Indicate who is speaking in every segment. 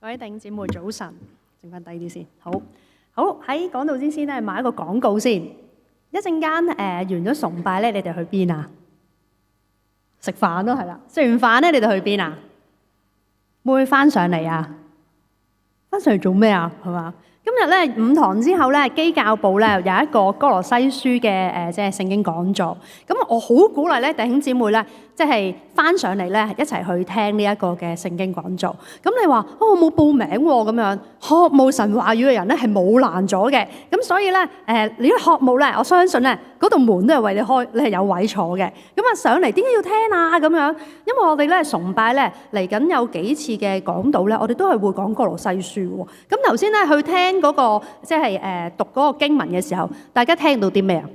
Speaker 1: 各位弟兄姊妹早晨，整翻低啲先。好喺講道之先咧，買一個廣告先。一陣間完咗崇拜咧，你哋去邊啊？食飯咯，係啦。食完飯咧，你哋去邊啊？會唔會翻上嚟啊？翻上嚟做咩啊？係嘛？今日咧5堂之後咧，基教部咧有一個歌羅西書嘅即係聖經講座。咁我好鼓勵咧弟兄姊妹咧，即係翻上嚟咧一齊去聽呢一個嘅聖經講座。咁你話我冇報名喎，咁樣渴慕神話語嘅人咧係冇難咗嘅。咁所以咧你啲渴慕咧，我相信咧嗰道門都係為你開，你係有位坐嘅。咁啊上嚟點解要聽啊？咁樣因為我哋咧崇拜咧嚟緊有幾次嘅講道咧，我哋都係會講歌羅西書喎。咁頭先咧去聽嗰個即係讀嗰個經文嘅時候，大家聽到啲咩啊？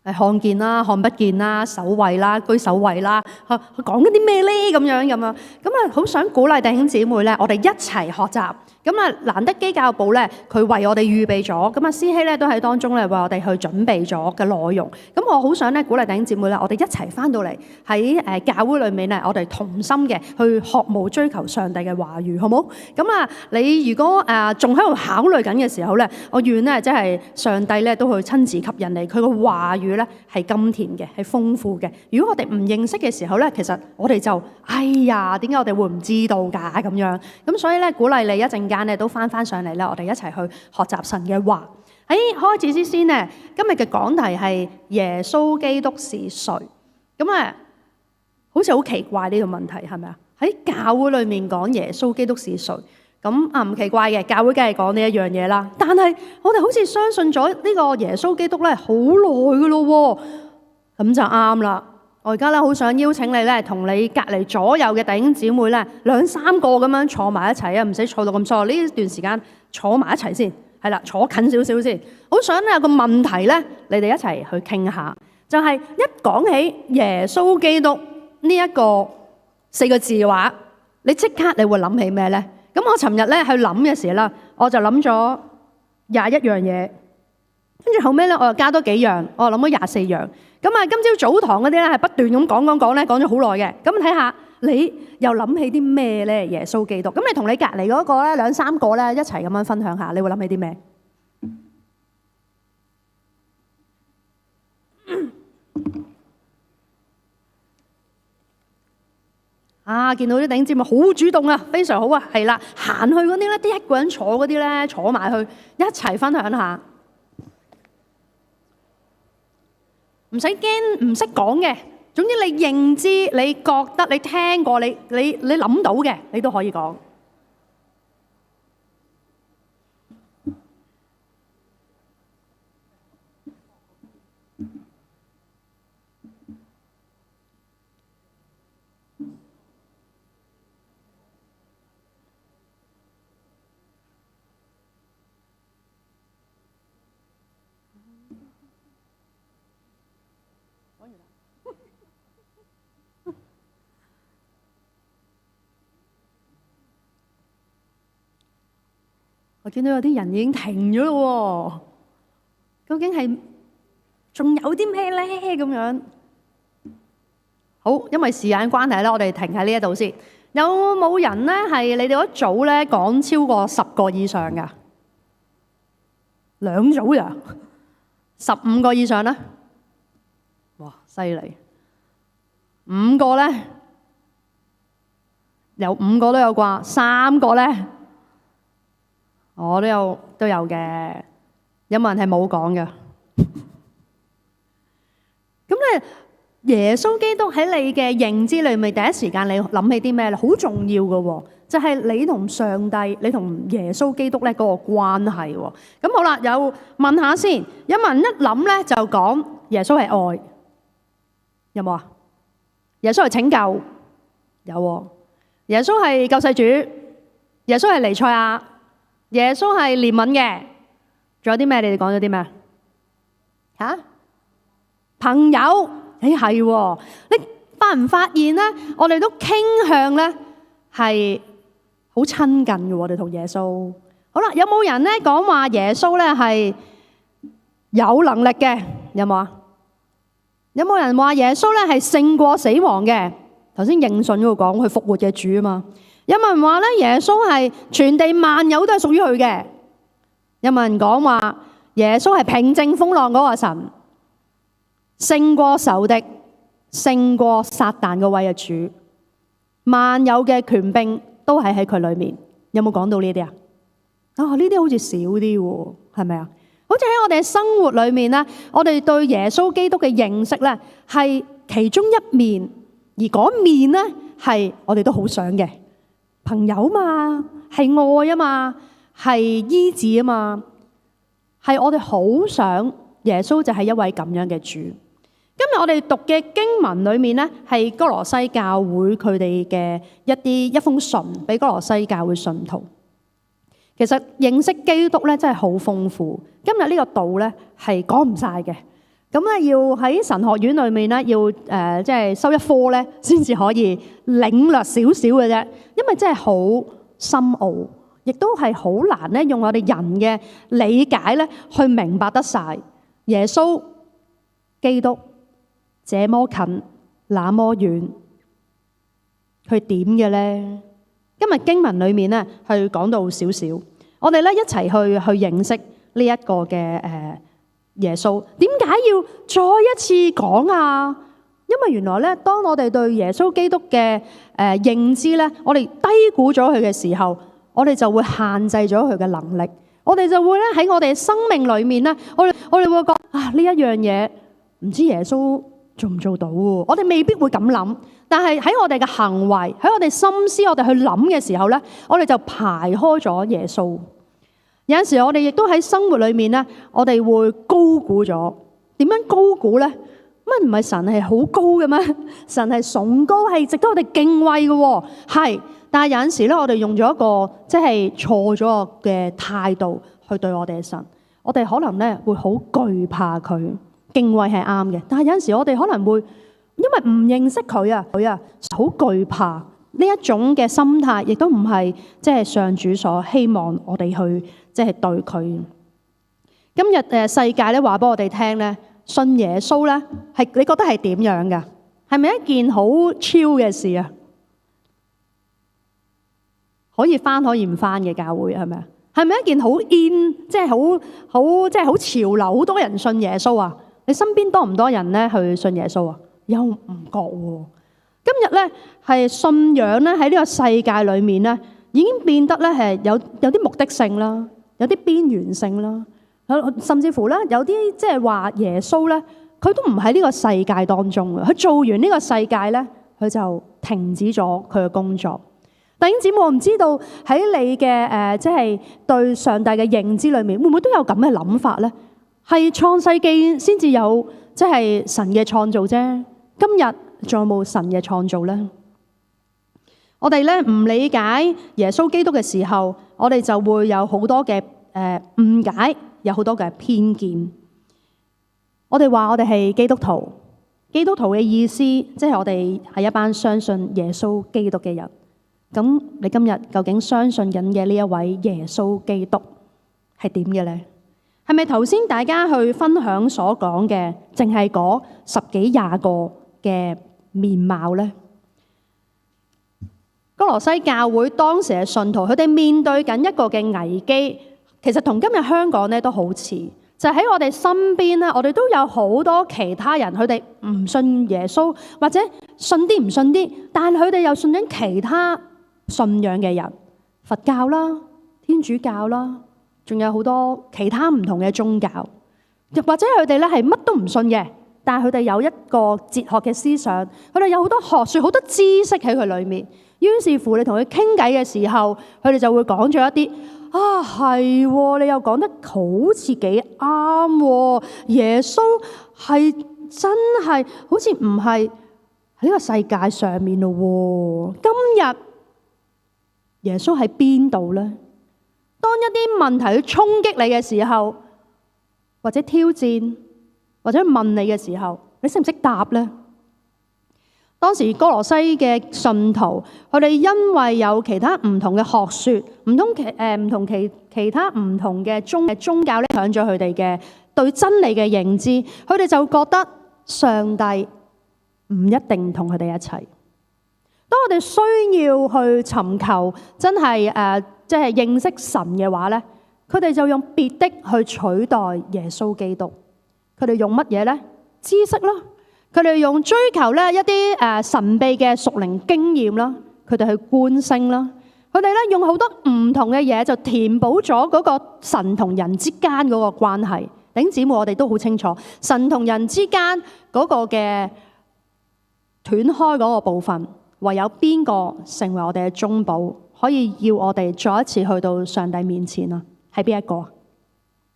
Speaker 1: 看見啦，看不見啦，守衛啦，居守衛啦，佢講緊啲咩咧？咁樣好想鼓勵弟兄姊妹咧，我哋一齊學習。咁啊，難得基教部咧，佢為我哋預備咗，咁啊，思希咧都喺當中咧為我哋去準備咗嘅內容。咁我好想咧鼓勵弟兄姊妹咧，我哋一齊翻到嚟喺教會裏面咧，我哋同心嘅去渴慕追求上帝嘅話語，好冇？咁啊，你如果仲喺度考慮緊嘅時候咧，我願咧即係上帝咧都去親自吸引你，佢個話語咧係甘甜嘅，係豐富嘅。如果我哋唔認識嘅時候咧，其實我哋就哎呀，點解我哋會唔知道㗎咁樣？咁所以咧鼓勵你一陣間咧都翻上嚟啦，我哋一齊去學習神嘅話。喺開始之先呢，今日嘅講題係耶穌基督是誰？咁啊，好似好奇怪呢個問題係咪啊？喺教會裏面講耶穌基督是誰？咁唔奇怪嘅，教會梗係講呢一樣嘢啦。但係我哋好似相信咗呢個耶穌基督咧好耐噶咯，咁就啱啦。我而家咧好想邀請你咧，同你隔離左右嘅弟兄姊妹咧2、3個咁樣坐埋一齊啊，唔使坐到咁疏。呢段時間坐埋一齊先，係啦，坐近少少先。好想有個問題咧，你哋一齊去傾下，就係一講起耶穌基督呢一個4個字嘅話，你即刻你會諗起咩咧？咁我尋日咧去諗嘅時候啦，我就諗咗21樣嘢，跟住後尾咧我又加多幾樣，我又諗咗24樣。咁啊，今朝早堂嗰啲咧係不斷咁講咧，講咗好耐嘅。咁睇下你又諗起啲咩咧？耶穌基督。咁你同你隔離嗰個咧2、3個咧一齊咁樣分享下，你會諗起啲咩？見到啲弟兄姊妹好主動啊，非常好啊，係啦，行去嗰啲咧，啲一個人坐嗰啲咧，坐埋去一齊分享下。唔使驚，唔識講嘅，總之你認知、你覺得、你聽過、你諗到嘅，你都可以講。我見到有啲人已經停咗咯喎，究竟係仲有啲咩咧？咁樣好，因為時間關係咧，我哋停喺呢一度先。有冇人咧係你哋嗰組咧講超過10個以上㗎？2組呀，15個以上咧？哇，犀利！5個咧，有5個都有啩，3個咧？我都有嘅，有冇人係冇講嘅？咁咧，耶穌基督喺你嘅認知裏面，第一時間你諗起啲咩咧？好重要嘅喎，就係你同上帝、你同耶穌基督咧嗰個關係喎。咁好啦，有問下先，有冇人一諗咧就講耶穌係愛，有冇啊？耶穌係拯救，有喎。耶穌係救世主，耶穌係彌賽亞。耶穌係憐憫嘅，仲有啲咩？你哋講咗啲咩？嚇？朋友，係喎。你發唔發現咧？我哋都傾向咧係好親近嘅喎，我哋同耶穌。好啦，有冇人咧講話耶穌咧係有能力嘅？有冇啊？有冇人話耶穌咧係勝過死亡嘅？頭先認信嗰度講佢復活嘅主啊嘛。有冇人話咧耶穌係全地萬有都係屬於佢嘅？有冇人講話耶穌係平靜風浪嗰個神，勝過仇敵，勝過撒旦嗰位嘅主，萬有嘅權柄都係喺佢裏面？有冇講到呢啲啊？呢啲好似少啲喎，係咪啊？好似喺我哋嘅生活裏面咧，我哋對耶穌基督嘅認識咧係其中一面，而嗰面咧係我哋都好想嘅。朋友嘛，係愛啊嘛，係醫治啊嘛，係我哋好想耶穌就係一位咁樣嘅主。今日我哋讀嘅經文裏面咧，係哥羅西教會佢哋嘅一封信俾哥羅西教會信徒。其實認識基督咧真係好豐富。今日呢個道咧係講唔晒嘅，咁咧要喺神學院裏面咧要即係修一科咧先至可以領略少少嘅啫，因為真係好深奧，亦都係好難咧用我哋人嘅理解咧去明白得晒耶穌基督這麼近那麼遠，佢點嘅咧？今日經文裏面咧係講到少少，我哋咧一齊去認識呢一個嘅耶穌。點解要再一次講啊？因為原來咧，當我哋對耶穌基督嘅認知咧，我哋低估咗佢嘅時候，我哋就會限制咗佢嘅能力。我哋就會咧喺我哋生命裏面咧，我哋會覺呢一樣嘢唔知耶穌做唔做到喎？我哋未必會咁諗。但係喺我哋嘅行為，喺我哋心思，我哋去諗嘅時候咧，我哋就排開咗耶穌。有陣時我哋亦都喺生活裏面咧，我哋會高估咗。點樣高估咧？乜唔係神係好高嘅咩？神係崇高，係值得我哋敬畏嘅喎。係，但係有陣時咧，我哋用咗一個即係錯咗嘅態度去對我哋嘅神。我哋可能咧會好懼怕佢，敬畏係啱嘅。但係有陣時我哋可能會因為唔認識佢啊，好懼怕呢一種嘅心態，亦都唔係即係上主所希望我哋去即係對佢。今日世界咧話俾我哋聽咧，信耶穌咧係你覺得係點樣噶？係咪一件好超嘅事啊？可以翻可以唔翻嘅教會係咪啊？係咪一件好 in 即係好潮流？好多人信耶穌啊？你身邊多唔多人咧去信耶穌啊？又唔覺喎。今日咧係信仰咧喺呢個世界裏面咧，已經變得咧係有啲目的性啦，有啲邊緣性啦，甚至乎咧有啲即係話耶穌咧，佢都唔喺呢個世界當中嘅。佢做完呢個世界咧，佢就停止咗佢嘅工作。弟兄姊妹，我唔知道喺你嘅即係對上帝嘅認知裏面，會唔會都有咁嘅諗法咧？係創世記先至有即係神嘅創造啫。今日仲有冇神嘅創造呢？我哋咧唔理解耶穌基督嘅時候，我哋就會有好多嘅誤解，有好多嘅偏見。我哋話我哋係基督徒，基督徒嘅意思即係我哋係一班相信耶穌基督嘅人。咁你今日究竟相信緊嘅呢一位耶穌基督係點嘅呢？係咪頭先大家去分享所講嘅，淨係嗰10幾20個嘅面貌呢？哥羅西教會當時嘅信徒，佢哋面對緊一個嘅危機，其實同今日香港咧都好似，就喺我哋身邊咧，我哋都有好多其他人，佢哋唔信耶穌，或者信啲唔信啲，但係佢哋又信緊其他信仰嘅人，佛教啦、天主教啦，仲有好多其他唔同嘅宗教，或者佢哋咧係乜都唔信嘅。但係佢哋有一個哲學嘅思想，佢哋有好多學説、好多知識喺佢裏面。於是乎，你同佢傾偈嘅時候，佢哋就會講咗一啲係喎，你又講得好似幾啱喎。耶穌係真係好似唔係喺呢個世界上面咯喎。今日耶穌喺邊度呢？當一啲問題去衝擊你嘅時候，或者挑戰，或者問你嘅時候，你識唔識答呢？當時哥羅西嘅信徒，佢哋因為有其他唔同嘅學説，唔同其他唔同嘅宗教咧，影響咗佢哋嘅對真理嘅認知，佢哋就覺得上帝唔一定同佢哋一齊。當我哋需要去尋求真係即係認識神嘅話咧，佢哋就用別的去取代耶穌基督。佢哋用乜嘢咧？知識啦，佢哋用追求咧一啲神秘嘅屬靈經驗啦，佢哋去觀星啦，佢哋咧用好多唔同嘅嘢就填補咗嗰個神同人之間嗰個關係。弟兄姊妹，我哋都好清楚，神同人之間嗰個嘅斷開嗰個部分，唯有邊個成為我哋嘅中保，可以要我哋再一次去到上帝面前啊？係邊一個？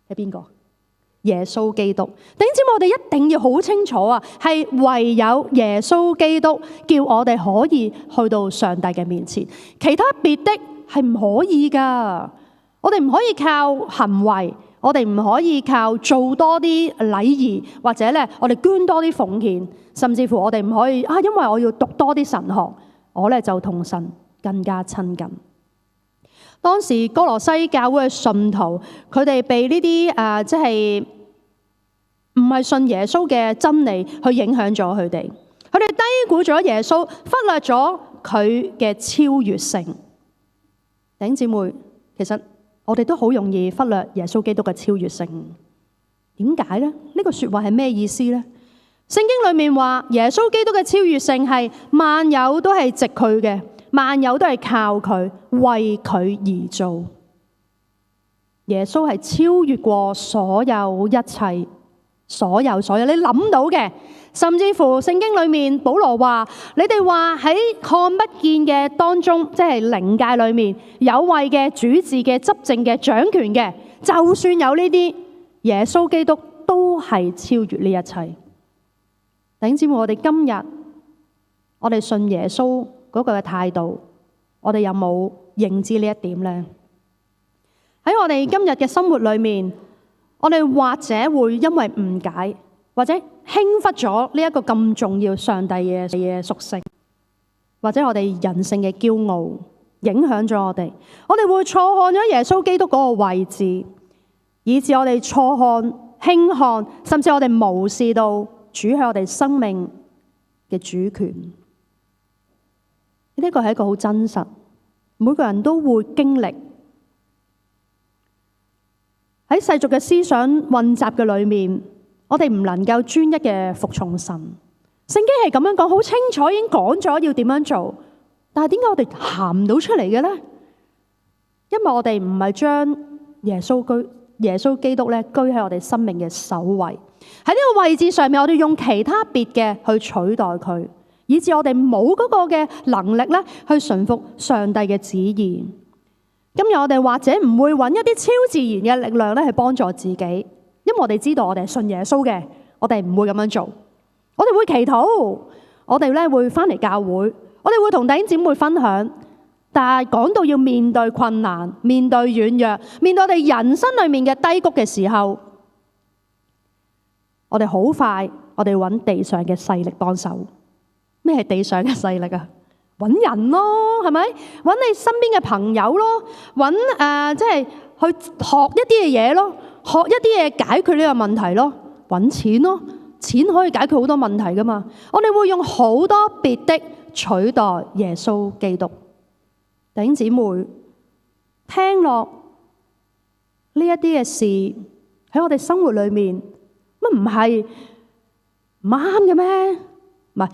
Speaker 1: 係邊個？耶穌基督。弟兄姊妹，我哋一定要好清楚啊，係唯有耶穌基督叫我哋可以去到上帝嘅面前，其他別的係唔可以噶。我哋唔可以靠行為，我哋唔可以靠做多啲禮儀，或者咧我哋捐多啲奉獻，甚至乎我哋唔可以因為我要讀多啲神學，我咧就同神更加親近。當時哥羅西教會嘅信徒，佢哋被呢啲即係唔係信耶穌嘅真理去影響咗佢哋，佢哋低估咗耶穌，忽略咗佢嘅超越性。弟兄姊妹，其實我哋都好容易忽略耶穌基督嘅超越性。點解呢？呢個說話係咩意思呢？聖經裏面話耶穌基督嘅超越性係萬有都係藉佢嘅，萬有都係靠佢，為佢而做。耶穌係超越過所有一切。所有你諗到嘅，甚至乎聖經裏面保羅話，你哋話喺看不見嘅當中，即係靈界裏面有位嘅主治嘅執政嘅掌權嘅，就算有呢啲，耶穌基督都係超越呢一切。弟兄姊妹，我哋今日我哋信耶穌嗰個嘅態度，我哋有冇認知呢一點呢？喺我哋今日嘅生活裏面，我哋或者會因為誤解，或者輕忽咗呢一個咁重要上帝嘅屬性，或者我哋人性嘅驕傲影響咗我哋會錯看咗耶穌基督嗰個位置，以致我哋錯看、輕看，甚至我哋無視到主喺我哋生命嘅主權。呢個係一個好真實，每個人都會經歷。喺世俗嘅思想混雜嘅裏面，我哋唔能夠專一嘅服從神。聖經係咁樣講，好清楚已經講咗要點樣做，但係點解我哋行唔到出嚟嘅呢？因為我哋唔係將耶穌基督咧居喺我哋生命嘅首位，喺呢個位置上面，我哋用其他別嘅去取代佢，以致我哋冇嗰個嘅能力咧去順服上帝嘅旨意。今日我哋或者唔會揾一啲超自然嘅力量咧去幫助自己，因為我哋知道我哋係信耶穌嘅，我哋唔會咁樣做。我哋會祈禱，我哋咧會翻嚟教會，我哋會同弟兄姊妹分享。但係講到要面對困難、面對軟弱、面對我哋人生裏面嘅低谷嘅時候，我哋好快，我哋揾地上嘅勢力幫手。咩係地上嘅勢力啊？揾人咯，係咪？揾你身邊嘅朋友咯，揾即係去學一啲嘅嘢咯，學一啲嘢解決呢個問題咯，揾錢咯，錢可以解決好多問題噶嘛。我哋會用好多別的取代耶穌基督。弟兄姊妹，聽落呢一啲嘅事喺我哋生活裏面，乜唔係唔啱嘅咩？乜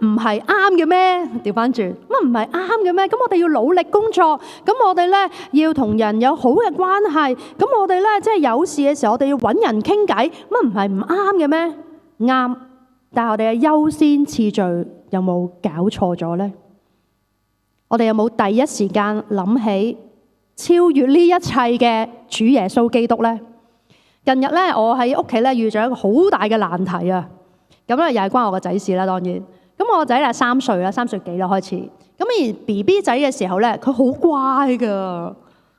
Speaker 1: 唔係啱嘅咩？調翻轉，乜唔係啱嘅咩？咁我哋要努力工作，咁我哋咧要同人有好嘅關係，咁我哋咧即係有事嘅時候，我哋要揾人傾偈，乜唔係唔啱嘅咩？啱，但係我哋嘅優先次序有冇搞錯咗呢？我哋有冇第一時間諗起超越呢一切嘅主耶穌基督呢？近日咧，我喺屋企咧遇咗一個好大嘅難題啊！咁咧又係關我個仔事啦，當然。咁我個仔咧3歲啦，3歲幾啦開始。咁而 BB 仔嘅時候咧，佢好乖噶。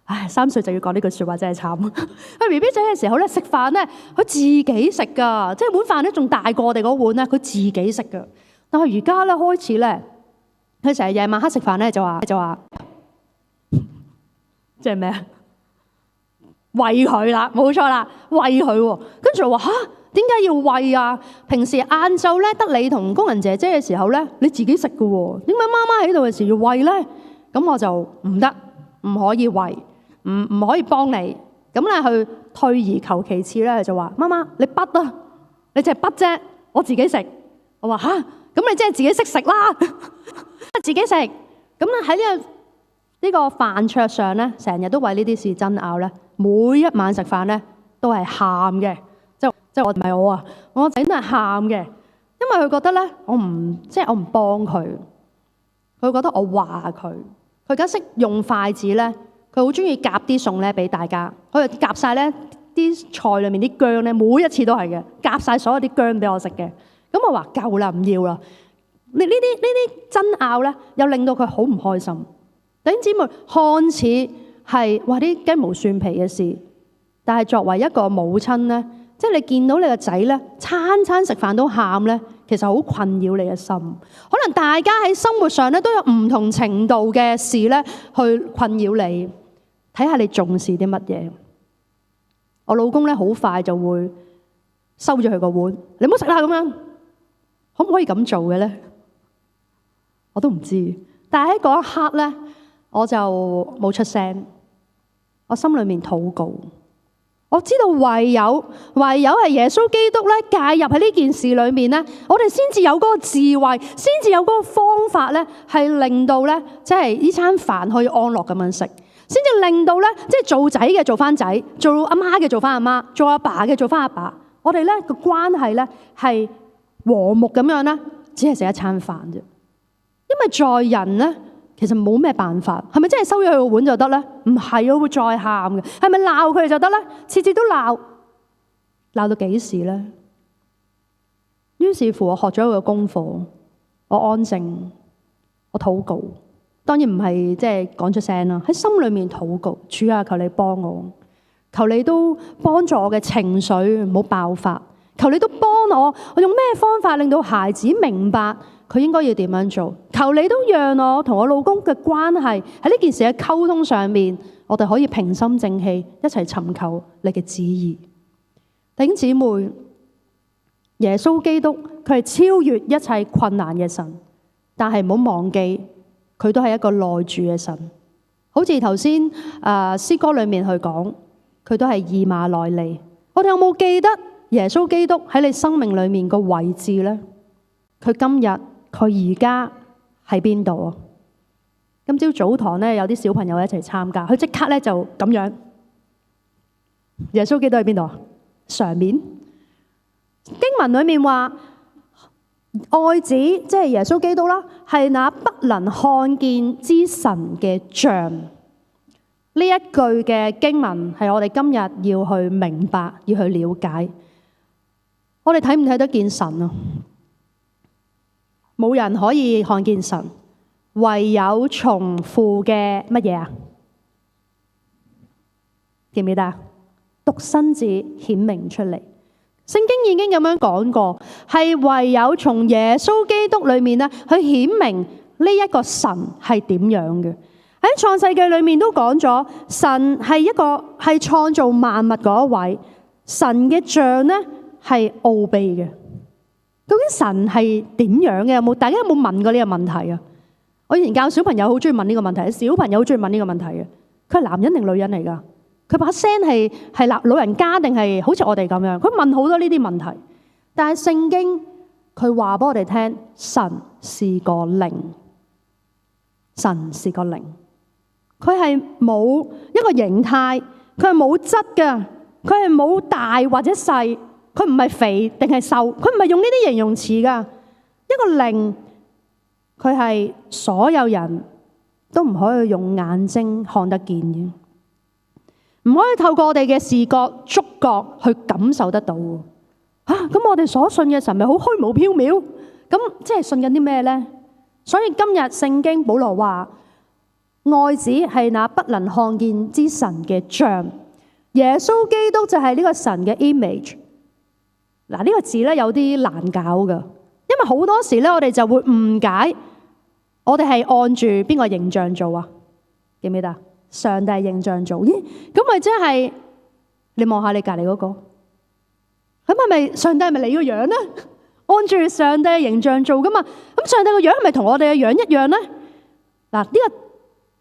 Speaker 1: 唉，3歲就要講呢句説話真係慘。佢 BB 仔嘅時候咧，食飯咧，佢自己食噶，即係碗飯咧仲大過我哋嗰碗咧，佢自己食噶。但係而家咧開始咧，佢成日夜晚黑食飯咧就話，即係咩啊？餵佢啦，冇錯啦，餵佢喎。跟住我話嚇，點解要餵啊？平時晏晝咧得你同工人姐姐嘅時候咧，你自己食㗎喎，點解媽媽喺度嘅時候要餵咧？咁我就唔得，唔可以餵，唔可以幫你。咁咧佢退而求其次咧，就話：媽媽你筆啊，你淨係筆啫，我自己食。我話吓，咁你即係自己識食啦，自己食。咁咧喺呢個飯桌上咧，成日都為呢啲事爭拗咧。每一晚食飯咧都係喊嘅，即係我唔係我啊，我仔都係喊嘅，因為佢覺得咧我唔幫佢，佢覺得我話佢而家識用筷子咧，佢好中意夾啲餸咧俾大家，佢就夾晒咧啲菜裏面啲薑咧，每一次都係嘅，夾晒所有啲薑俾我食嘅。咁我話夠啦，唔要啦。你呢啲爭拗咧，又令到佢好唔開心。弟兄姊妹，看似係話啲雞毛蒜皮嘅事，但係作為一個母親咧，即係你見到你個仔咧，餐餐食飯都喊咧，其實好困擾你嘅心。可能大家喺生活上咧都有唔同程度嘅事咧，去困擾你。睇下你重視啲乜嘢。我老公咧好快就會收咗佢個碗，你唔好食啦咁樣。可唔可以咁做嘅咧？我都唔知。但係喺嗰一刻咧，我就冇出聲。我心裏面禱告，我知道唯有係耶穌基督咧介入喺呢件事裏面咧，我哋先至有嗰個智慧，先至有嗰個方法咧，係令到咧即係呢餐飯可以安樂咁樣食，先至令到咧即係做仔嘅做翻仔，做阿媽嘅做翻阿媽，做阿爸嘅做翻阿爸。我哋咧個關係咧係和睦咁樣咧，只係食一餐飯啫。因為在人咧，其實冇咩辦法，係咪真係收咗佢個碗就得咧？唔係，我會再喊嘅。係咪鬧佢哋就得咧？次次都鬧到幾時咧？於是乎，我學咗一個功課，我安靜，我禱告。當然唔係即係講出聲啦，喺心裏面禱告。主啊，求你幫我，求你都幫助我嘅情緒唔好爆發。求你都幫我用咩方法令到孩子明白佢應該要點樣做？求你都讓我同我老公嘅關係喺呢件事嘅溝通上面，我哋可以平心靜氣一齊尋求你嘅旨意。弟兄姊妹，耶穌基督佢係超越一切困難嘅神，但係唔好忘記佢都係一個內住嘅神。好似頭先詩歌裏面去講，佢都係以馬內利。我哋有冇記得耶穌基督喺你生命裏面個位置呢？佢今日佢而家喺邊度啊？今朝早堂咧有啲小朋友一齊參加，佢即刻咧就咁樣。耶穌基督喺邊度啊？上面經文裏面話，愛子即係耶穌基督啦，係那不能看見之神嘅像。呢一句嘅經文係我哋今日要去明白，要去了解。我哋睇唔睇得見神啊？冇人可以看見神，唯有從父嘅乜嘢啊？記唔記得啊？獨生子顯明出嚟。聖經已經咁樣講過，係唯有從耶穌基督裏面咧，去顯明呢一個神係點樣嘅。喺創世記裏面都講咗，神係一個係創造萬物嗰一位，神嘅像咧係奧秘嘅。究竟神係點樣嘅？大家有冇問過呢個問題啊？我以前教小朋友好中意問呢個問題，小朋友好中意問呢個問題嘅。佢係男人定女人嚟㗎？佢把聲係老人家定係好似我哋咁樣？佢問好多呢啲問題，但係聖經佢話俾我哋聽，神是個靈，神是個靈，佢係冇一個形態，佢係冇質嘅，佢係冇大或者細。佢唔係肥定係瘦，佢唔係用呢啲形容詞噶。一個靈，佢係所有人都唔可以用眼睛看得見嘅，唔可以透過我哋嘅視覺、觸覺去感受得到。咁我哋所信嘅神咪好虛無縹緲？咁即係信緊啲咩呢？所以今日聖經保羅話，愛子係那不能看見之神嘅像，耶穌基督就係呢個神嘅 image。嗱，呢個字咧有啲難搞噶，因為好多時咧我哋就會誤解，我哋係按住邊個形象做啊？記唔記得？上帝形象做，咦？咁咪即係你望下你隔籬嗰個，咁係咪上帝係咪你個樣咧？按住上帝嘅形象做噶嘛？咁上帝個樣係咪同我哋嘅樣一樣咧？嗱，呢個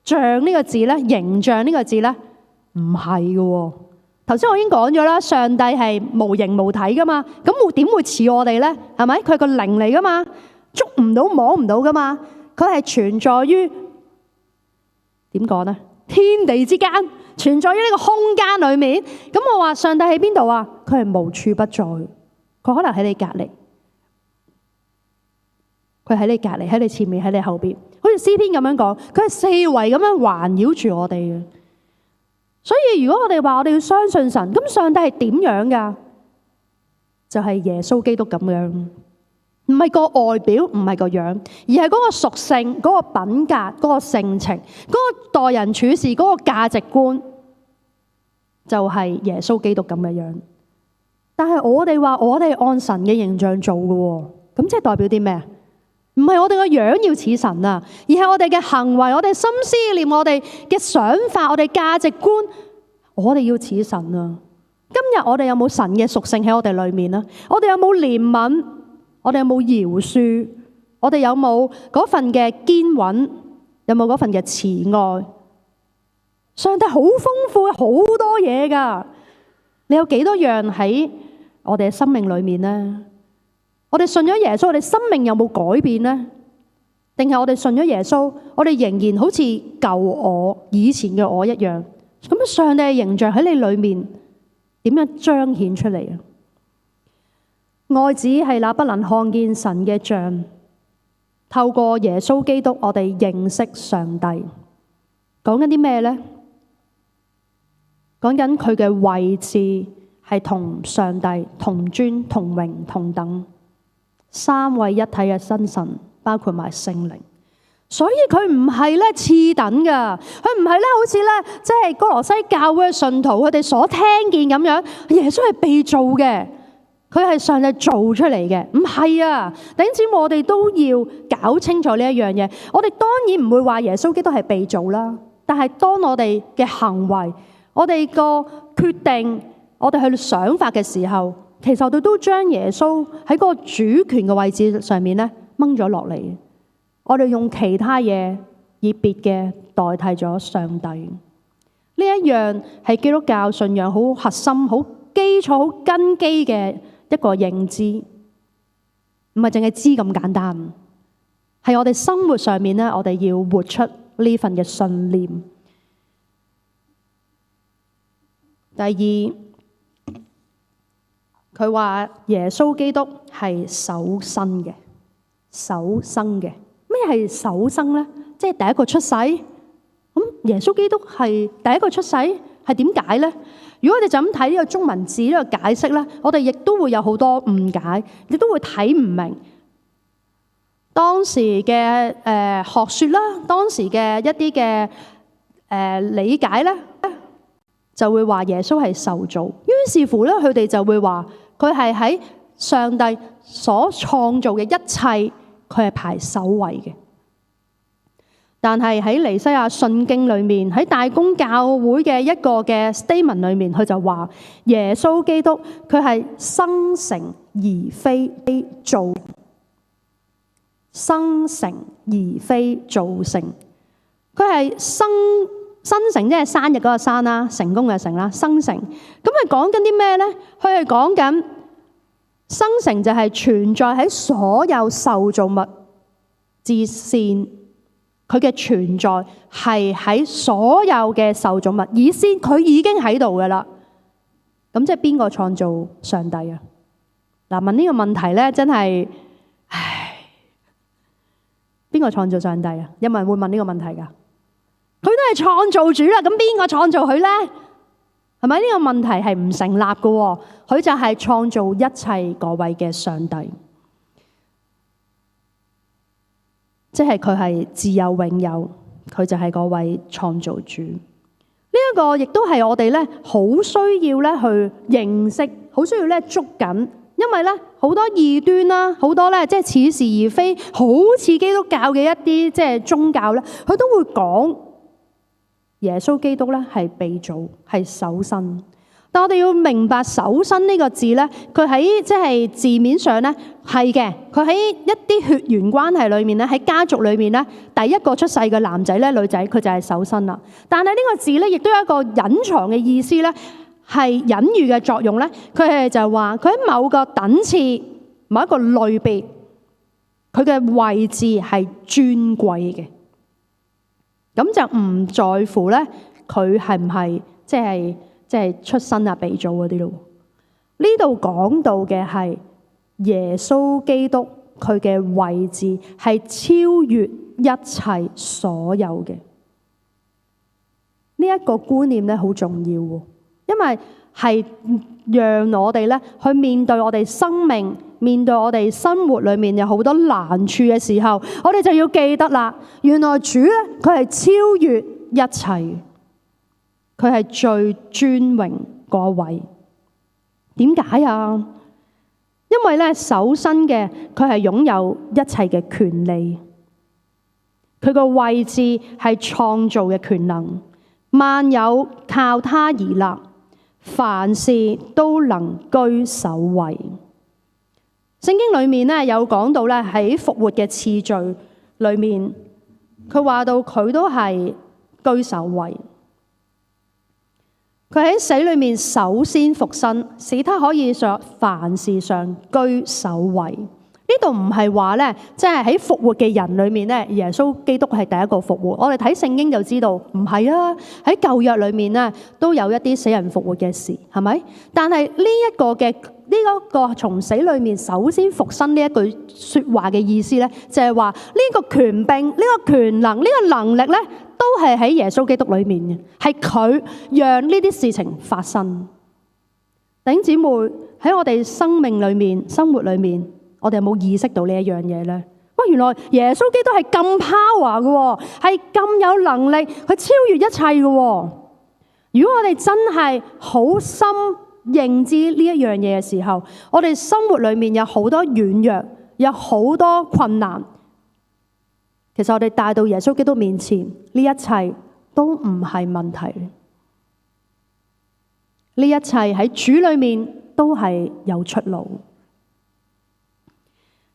Speaker 1: 像呢個字咧，形象呢個字咧，唔係嘅。頭先我已經講咗啦，上帝係無形無體噶嘛，咁點會似我哋咧？係咪？佢係個靈嚟噶嘛，捉唔到摸唔到噶嘛，佢係存在於點講咧？天地之間，存在於呢個空間裏面。咁我話上帝喺邊度啊？佢係無處不在，佢可能喺你隔離，佢喺你隔離，喺你前面，喺你後邊。好似詩篇咁樣講，佢係四圍咁樣環繞住我哋嘅。所以如果我哋話我哋要相信神，咁上帝係點樣噶？就係耶穌基督咁樣，唔係個外表，唔係個樣，而係嗰個屬性、嗰個品格、嗰個性情、嗰個待人處事、嗰個價值觀，就係耶穌基督咁嘅樣。但係我哋話我哋按神嘅形象做嘅，咁即係代表啲咩？唔係我哋個樣要似神啊，而係我哋嘅行為、我哋心思念、我哋嘅想法、我哋價值觀，我哋要似神啊！今日我哋有冇神嘅屬性喺我哋裏面啊？我哋有冇憐憫？我哋有冇饒恕？我哋有冇嗰份嘅堅穩？有冇嗰份嘅慈愛？上帝好豐富，好多嘢噶。你有幾多樣喺我哋嘅生命裏面呢？我哋信咗耶穌，我哋生命有冇改變呢？定係我哋信咗耶穌，我哋仍然好似舊我、以前嘅我一樣？咁上帝嘅形象喺你裏面點樣彰顯出嚟啊？愛子係那不能看見神嘅像，透過耶穌基督，我哋認識上帝。講緊啲咩呢？講緊佢嘅位置係同上帝同尊、同榮、同等。三位一體嘅真神，包括埋聖靈，所以佢唔係咧次等噶，佢唔係咧好似咧即係哥羅西教會嘅信徒佢哋所聽見咁樣，耶穌係被造嘅，佢係上帝做出嚟嘅，唔係啊！弟兄姊妹，我哋都要搞清楚呢一樣嘢。我哋當然唔會話耶穌基督係被造啦，但係當我哋嘅行為、我哋個決定、我哋去想法嘅時候，其實我哋都將耶穌喺個主權嘅位置上面咧掹咗落嚟，我哋用其他嘢以別嘅代替咗上帝。呢一樣係基督教信仰好核心、好基礎、好根基嘅一個認知，唔係淨係知咁簡單，係我哋生活上面咧，我哋要活出呢份嘅信念。第二，佢話耶穌基督係首生嘅，首生嘅。咩係首生呢？即係第一個出世。咁耶穌基督係第一個出世，係點解呢？如果我哋就咁睇呢個中文字呢個解釋呢，我哋亦都會有好多誤解，亦都會睇唔明當時嘅學説啦，當時嘅一啲嘅理解呢，就會話耶穌係受造。於是乎呢，佢哋就會話佢係喺上帝所創造嘅一切，佢係排首位嘅。但係喺尼西亞信經裏面，喺大公教會嘅一個嘅 statement 裏面，佢就話耶穌基督佢係生成而非造，生成而非造成。佢係生成，即係生日嗰個生啦，成功嘅成啦，生成。咁係講緊啲咩呢？佢係講緊生成就係存在喺所有受造物之先。佢嘅存在係喺所有嘅受造物以先，佢已經喺度噶啦。咁即係邊個創造上帝啊？嗱，問呢個問題咧，真係，邊個創造上帝啊？有冇人會問呢個問題噶？佢都係創造主啦，咁邊個創造佢咧？係咪呢個問題係唔成立噶？佢就係創造一切嗰位嘅上帝。即係佢係自有永有，佢就係嗰位創造主。呢一個亦都係我哋咧好需要咧去認識，好需要咧捉緊，因為咧好多異端啦，好多咧即係似是而非，好似基督教嘅一啲即係宗教咧，佢都會講耶穌基督咧係被造，係首生。但我哋要明白首生呢個字咧，佢喺即係字面上咧係嘅，佢喺一啲血緣關係裏面咧，喺家族裏面咧，第一個出世嘅男仔咧、女仔，佢就係首生啦。但係呢個字咧，亦都有一個隱藏嘅意思咧，係隱喻嘅作用咧。佢係就係話佢喺某個等次、某一個類別，佢嘅位置係尊貴嘅。咁就唔在乎咧，佢係唔係即係出生啊、被造嗰啲咯。呢度講到嘅係耶穌基督，佢嘅位置係超越一切所有嘅。呢一個觀念咧好重要喎，因為係讓我哋咧去面對我哋生命、面對我哋生活裏面有好多難處嘅時候，我哋就要記得啦。原來主咧佢係超越一切。佢係最尊榮嗰位，點解啊？因為咧首生嘅佢係擁有一切嘅權利，佢個位置係創造嘅權能，萬有靠他而立，凡事都能居首位。聖經裏面咧有講到咧喺復活嘅次序裏面，佢話到佢都係居首位。佢喺死裏面首先復生，使他可以上凡事上居首位。呢度唔係話咧，即係喺復活嘅人裏面咧，耶穌基督係第一個復活。我哋睇聖經就知道，唔係啊。喺舊約裏面咧，都有一啲死人復活嘅事，係咪？但係呢一個嘅呢一個從死裏面首先復生呢一句說話嘅意思咧，就係話呢個權柄、呢個權能、呢個能力咧，都係喺耶穌基督裏面嘅，係佢讓呢啲事情發生。弟兄姊妹，喺我哋生命裏面、生活裏面，我哋有冇意識到呢一樣嘢咧？哇！原來耶穌基督係咁 power 嘅，係咁有能力去超越一切嘅。如果我哋真係好深認知呢一樣嘢嘅時候，我哋生活裏面有好多軟弱，有好多困難。其實我哋帶到耶穌基督面前，呢一切都唔係問題。呢一切喺主裏面都係有出路。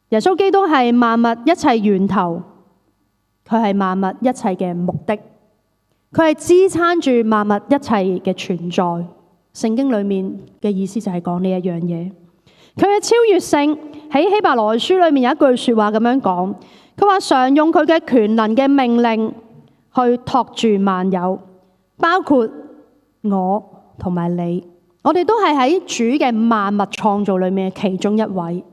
Speaker 1: 耶穌基督係萬物一切源頭，佢係萬物一切嘅目的，佢係支撐住萬物一切嘅存在。聖經裏面嘅意思就係講呢一樣嘢。佢嘅超越性喺希伯來書裏面有一句說話咁樣講，佢話常用佢嘅權能嘅命令去托住萬有，包括我同埋你，我哋都係喺主嘅萬物創造裏面嘅其中一位。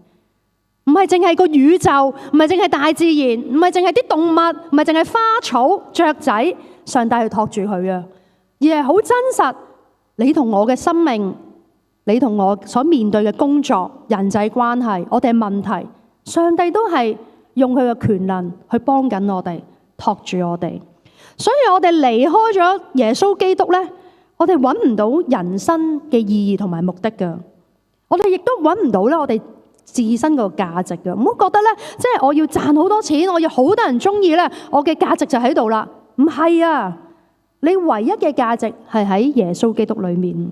Speaker 1: 唔係淨係個宇宙，唔係淨係大自然，唔係淨係啲動物，唔係淨係花草雀仔，上帝去托住佢啊，而係好真實。你同我嘅生命，你同我所面對嘅工作、人際關係，我哋嘅問題，上帝都係用佢嘅權能去幫緊我哋，托住我哋。所以我哋離開咗耶穌基督咧，我哋揾唔到人生嘅意義同埋目的噶。我哋亦都揾唔到咧，我哋自身個價值嘅。唔好覺得咧，即係我要賺好多錢，我要好多人中意咧，我嘅價值就喺度啦。唔係啊，你唯一嘅價值係喺耶穌基督裏面。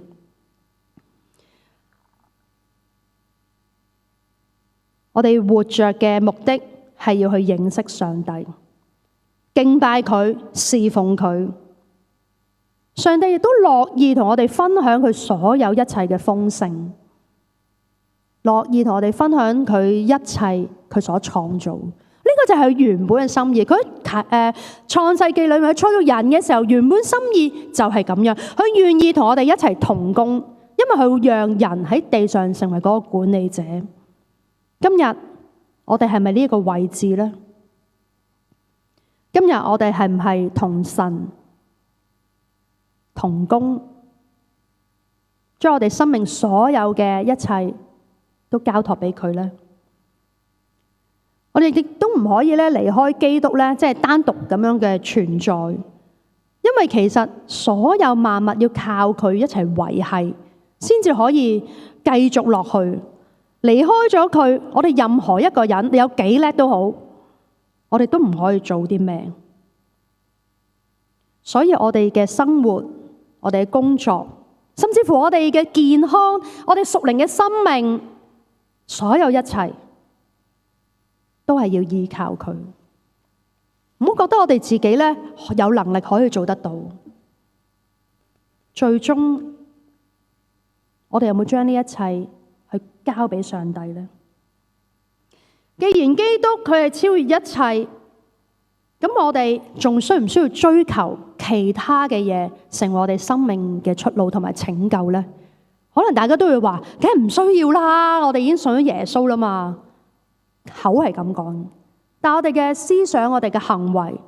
Speaker 1: 我哋活着嘅目的係要去認識上帝，敬拜佢，侍奉佢。上帝亦都樂意同我哋分享佢所有一切嘅豐盛，樂意同我哋分享佢一切佢所創造。呢個就係佢原本嘅心意。佢喺創世記裏面創造人嘅時候，原本心意就係咁樣。佢願意同我哋一齊同工，因為佢會讓人喺地上成為嗰個管理者。今日我哋係咪呢一個位置呢？今日我哋係唔係同神同工，將我哋生命所有嘅一切都交託俾佢呢？我哋亦都唔可以咧離開基督咧，即係單獨咁樣嘅存在，因為其實所有萬物要靠佢一齊維繫，先至可以繼續落去。離開咗佢，我哋任何一個人，你有幾叻都好，我哋都唔可以做啲咩。所以我哋嘅生活，我哋嘅工作，甚至乎我哋嘅健康，我哋屬靈嘅生命，所有一切都係要依靠佢。唔好覺得我哋自己咧有能力可以做得到。最終我哋有冇將呢一切去交俾上帝呢？既然基督佢係超越一切，咁我哋仲需唔需要追求其他嘅嘢成為我哋生命嘅出路同埋拯救呢？可能大家都會話，梗係唔需要啦，我哋已經信咗耶穌啦嘛。口係咁講，但我哋嘅思想、我哋嘅行為，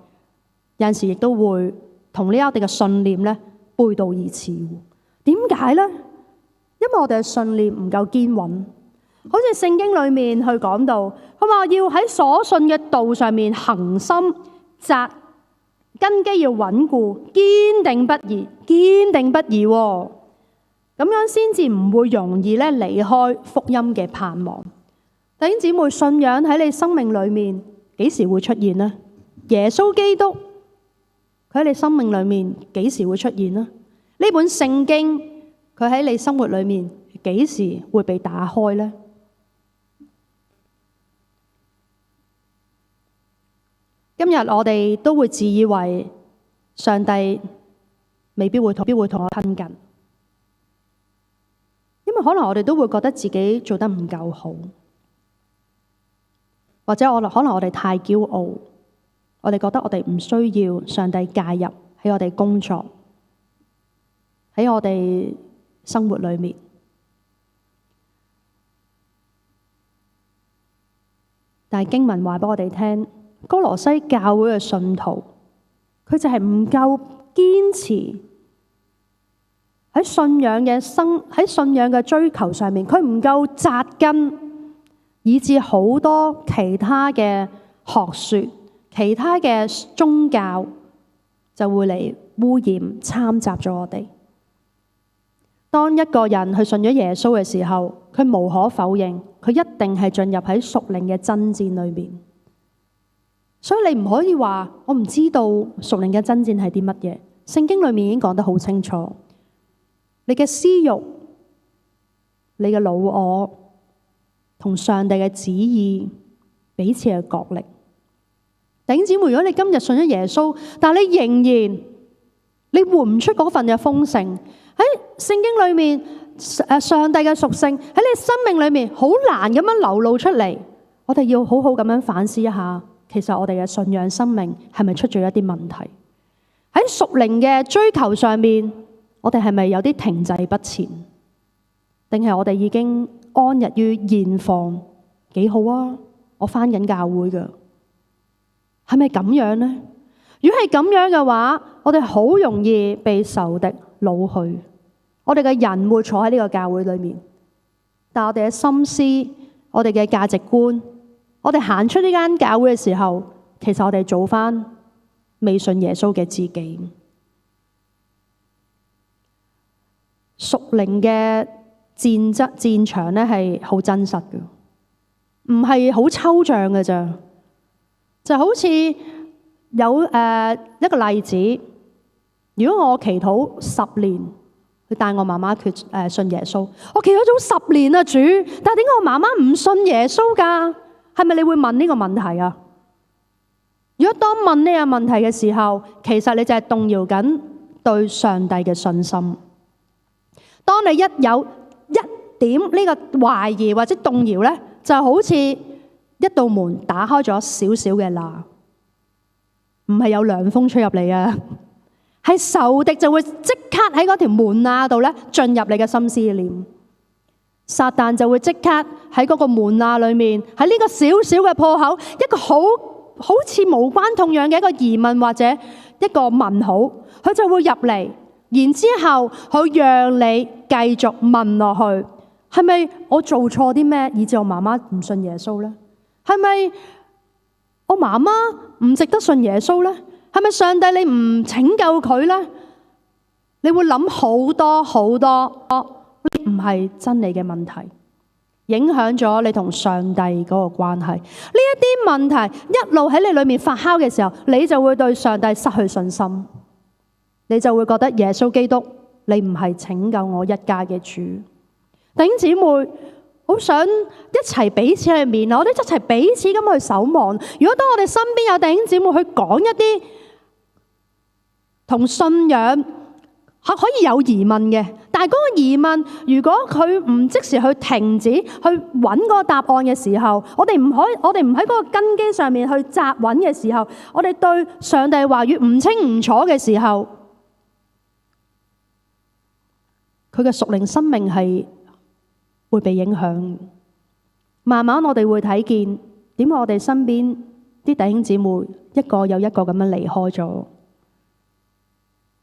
Speaker 1: 有陣時亦都會同呢我哋嘅信念咧背道而馳。點解呢？因為我哋嘅信念唔夠堅穩。好似聖經裏面去講到，佢話要喺所信嘅道上面恒心扎根基，要穩固，堅定不移，堅定不移喎。咁樣先至唔會容易咧離開福音嘅盼望。弟兄姊妹，信仰喺你生命裏面幾時會出現呢？耶穌基督佢喺你生命裏面幾時會出現呢？呢本聖經佢喺你生活裏面幾時會被打開呢？今日我哋都會自以為上帝未必會同我親近。因為可能我哋都會覺得自己做得唔夠好，或者可能我哋太驕傲，我哋覺得我哋唔需要上帝介入喺我哋工作，喺我哋生活裏面。但係經文話俾我哋聽，哥羅西教會嘅信徒，佢就係唔夠堅持。喺信仰嘅追求上面，佢唔夠扎根，以致好多其他嘅學說、其他嘅宗教就會嚟污染、摻雜咗我哋。當一個人去信咗耶穌嘅時候，佢無可否認，佢一定係進入喺屬靈嘅爭戰裏面。所以你唔可以話我唔知道屬靈嘅爭戰係啲乜嘢。聖經裏面已經講得好清楚。你嘅私慾、你嘅老我同上帝嘅旨意彼此嘅角力。弟兄姊妹，如果你今日信咗耶穌，但係你仍然你活唔出嗰份嘅豐盛，喺聖經裏面上帝嘅屬性喺你生命裏面好難咁樣流露出嚟。我哋要好好咁樣反思一下，其實我哋嘅信仰生命係咪出咗一啲問題？喺屬靈嘅追求上面，我哋係咪有啲停滯不前？定係我哋已經安逸於現況？幾好啊！我返緊教會㗎，係咪咁樣呢？如果係咁樣嘅話，我哋好容易被仇敵擄去。我哋嘅人會坐喺呢個教會裏面，但我哋嘅心思、我哋嘅價值觀，我哋行出呢間教會嘅時候，其實我哋做返未信耶穌嘅自己。屬靈嘅戰場咧係好真實嘅，唔係好抽象嘅咋。就好似有一個例子，如果我祈禱10年，去帶我媽媽信耶穌，我祈禱咗10年啊主，但係點解我媽媽唔信耶穌㗎？係咪你會問呢個問題啊？如果當問呢個問題嘅時候，其實你就係動搖緊對上帝嘅信心。當你一有一點呢個懷疑或者動搖呢，就好似一道門打開咗少少嘅罅，唔係有涼風吹入嚟啊，係仇敵就會即刻喺嗰條門罅度呢進入你嘅心思念，撒旦就會即刻喺嗰個門罅裏面，喺呢個小小嘅破口，一個好似無關痛癢嘅一個疑問或者一個問號，佢就會入嚟。然之後，佢讓你繼續問落去，係咪我做錯啲咩，以致我媽媽唔信耶穌呢？係咪我媽媽唔值得信耶穌呢？係咪上帝你唔拯救佢呢？你會諗好多好多，唔係真理嘅問題，影響咗你同上帝嗰個關係。呢一啲問題一路喺你裏面發酵嘅時候，你就會對上帝失去信心。你就會覺得耶穌基督你唔係拯救我一家嘅主。弟兄姊妹，好想一齊彼此去勉勵，我哋一齊彼此咁去守望。如果當我哋身邊有弟兄姊妹去講一啲同信仰可以有疑問嘅，但係嗰個疑問，如果佢唔即時去停止去揾嗰個答案嘅時候，我哋唔喺嗰個根基上面去扎穩嘅時候，我哋對上帝話語唔清唔楚嘅時候，佢嘅屬靈生命係會被影響。慢慢我哋會睇見點解我哋身邊啲弟兄姊妹一個又一個咁樣離開咗。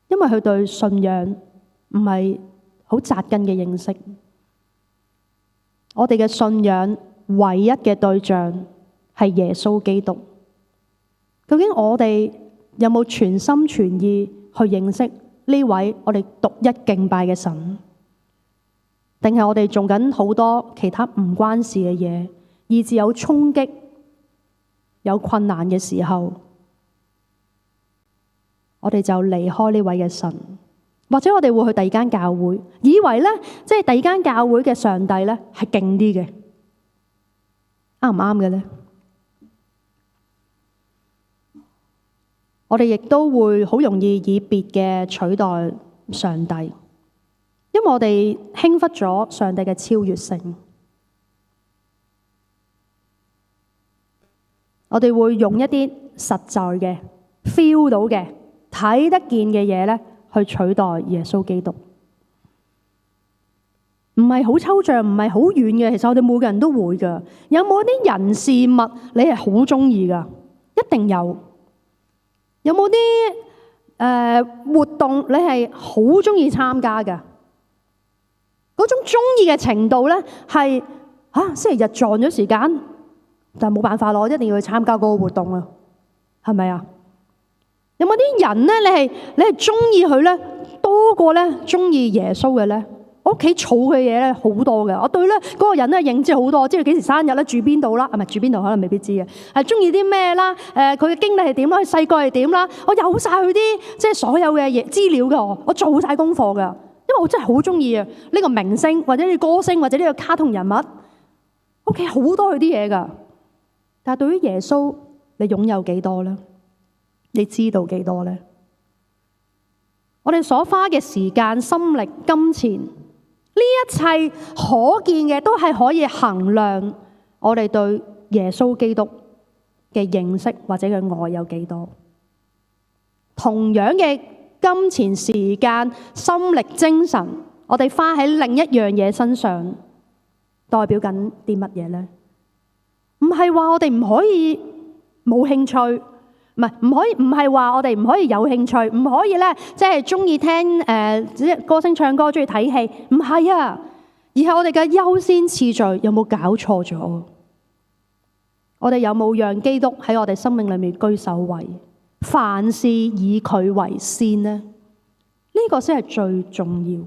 Speaker 1: 因為佢對信仰唔係好扎根嘅認識，我哋嘅信仰唯一嘅對象係耶穌基督。究竟我哋有冇全心全意去認識呢位我哋獨一敬拜嘅神？定係我哋做緊好多其他唔關事嘅嘢，以至有衝擊、有困難嘅時候，我哋就離開呢位嘅神，或者我哋會去第二間教會，以為咧即係第二間教會嘅上帝咧係勁啲嘅，啱唔啱嘅咧？我哋亦都會好容易以別嘅取代上帝，因為我哋輕忽咗上帝嘅超越性，我哋會用一啲實在嘅 feel 到嘅睇得見嘅嘢咧，去取代耶穌基督，唔係好抽象，唔係好遠嘅。其實我哋每個人都會噶。有冇啲人事物你係好中意噶？一定有。有冇啲活動你係好中意參加噶？嗰種中意嘅程度咧係星期日撞咗時間，但係冇辦法咯，我一定要去參加嗰個活動啊，係咪啊？有冇啲人咧？你係中意佢咧多過咧中意耶穌嘅咧？我屋企儲嘅嘢咧好多嘅，我對咧嗰個人咧認知好多，我知道幾時生日咧，住邊度啦，係咪住邊度可能未必知嘅，係中意啲咩啦？佢嘅經歷係點啦？佢細個係點啦？我有晒佢啲即係所有嘅嘢資料嘅，我做晒功課嘅，因為我真係好中意啊呢個明星或者呢個歌星或者呢個卡通人物，屋企好多佢啲嘢噶。但係對於耶穌，你擁有幾多咧？你知道幾多呢？我哋所花嘅時間、心力、金錢，呢一切可見嘅都係可以衡量我哋對耶穌基督嘅認識或者嘅愛有幾多。同樣嘅金錢、時間、心力、精神，我哋花喺另一樣嘢身上，代表緊啲乜嘢呢？唔係話我哋唔可以冇興趣。唔係話我哋唔可以有興趣，唔可以咧，即係中意聽歌星唱歌，中意睇戲，唔係啊，而係我哋嘅優先次序有冇搞錯咗？我哋有冇讓基督喺我哋生命裏面居首位？凡事以佢為先呢？呢個先係最重要。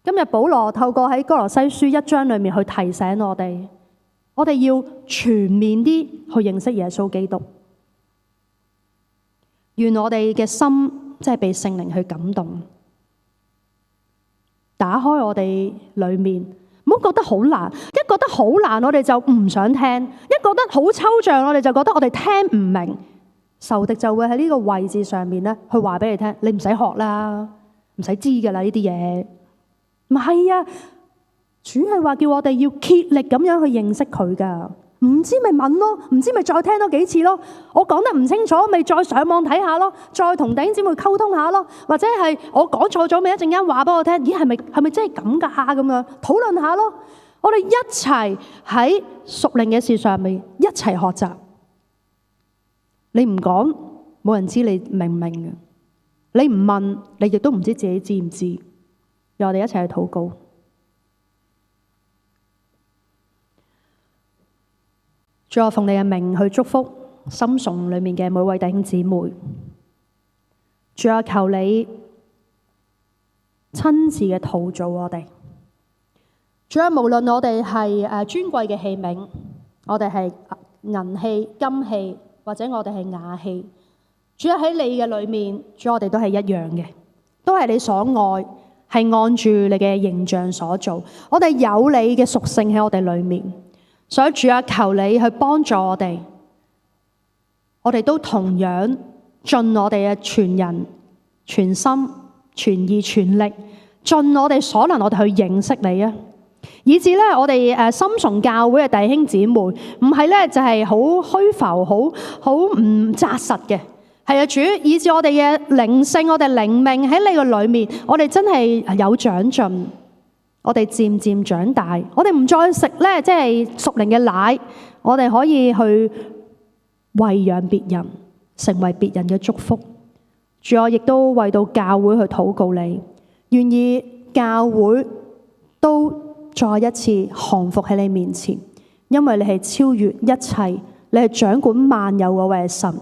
Speaker 1: 今日保羅透過喺哥羅西書1章裏面去提醒我哋要全面啲去認識耶穌基督。願我哋嘅心真係被聖靈去感動，打開我哋裏面，唔好覺得好難。一覺得好難，我哋就唔想聽；一覺得好抽象，我哋就覺得我哋聽唔明。仇敵就會喺呢個位置上面咧，去話俾你聽：你唔使學啦，唔使知噶啦呢啲嘢。唔係啊，主係話叫我哋要竭力咁樣去認識佢噶。唔知咪問咯，唔知咪再聽多幾次咯。我講得唔清楚，咪再上網睇下咯，再同弟兄姊妹溝通下咯，或者係我講錯咗，咪一陣間話俾我聽。咦，係咪真係咁噶？咁樣討論下咯。我哋一齊喺屬靈嘅事上面一齊學習。你唔講，冇人知你明唔明嘅；你唔問，你亦都唔知自己知唔知。讓我哋一齊去禱告。主，我奉你嘅名去祝福心崇裏面嘅每位弟兄姊妹。主啊，求你親自嘅陶造我哋。主啊，無論我哋係尊貴嘅器皿，我哋係銀器、金器，或者我哋係瓦器。主啊，喺你嘅裏面，主，我哋都係一樣嘅，都係你所愛，係按住你嘅形象所做。我哋有你嘅屬性喺我哋裏面，所以主啊，求你去幫助我哋。我哋都同樣盡我哋嘅全人、全心、全意、全力，盡我哋所能，我哋去認識你啊！以至咧，我哋深崇教會嘅弟兄姊妹，唔係咧就係好虛浮、好唔紮實嘅。係啊，主，以至我哋嘅靈性、我哋靈命喺你嘅裏面，我哋真係有長進，我哋漸漸長大，我哋唔再食咧即係屬靈嘅奶，我哋可以去餵養別人，成為別人嘅祝福。主，我亦都為到教會去禱告你，願意教會都再一次降服喺你面前，因為你係超越一切，你係掌管萬有嗰位神。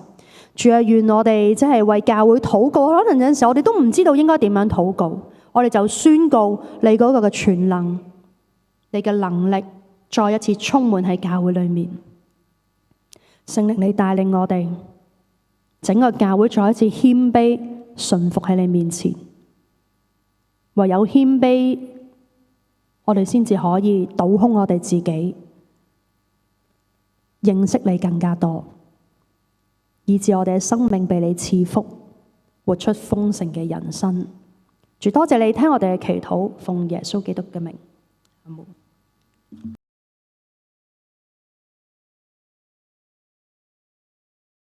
Speaker 1: 主啊，願我哋即係為教會禱告，可能有陣時我哋都唔知道應該點樣禱告，我哋就宣告你嗰個嘅全能，你嘅能力再一次充滿喺教會裏面。聖靈你帶領我哋整個教會再一次謙卑順服喺你面前，唯有謙卑，我哋先至可以倒空我哋自己，認識你更加多，以致我哋嘅生命被你賜福，活出豐盛嘅人生。主，多謝你聽我哋嘅祈禱，奉耶穌基督嘅名，阿門。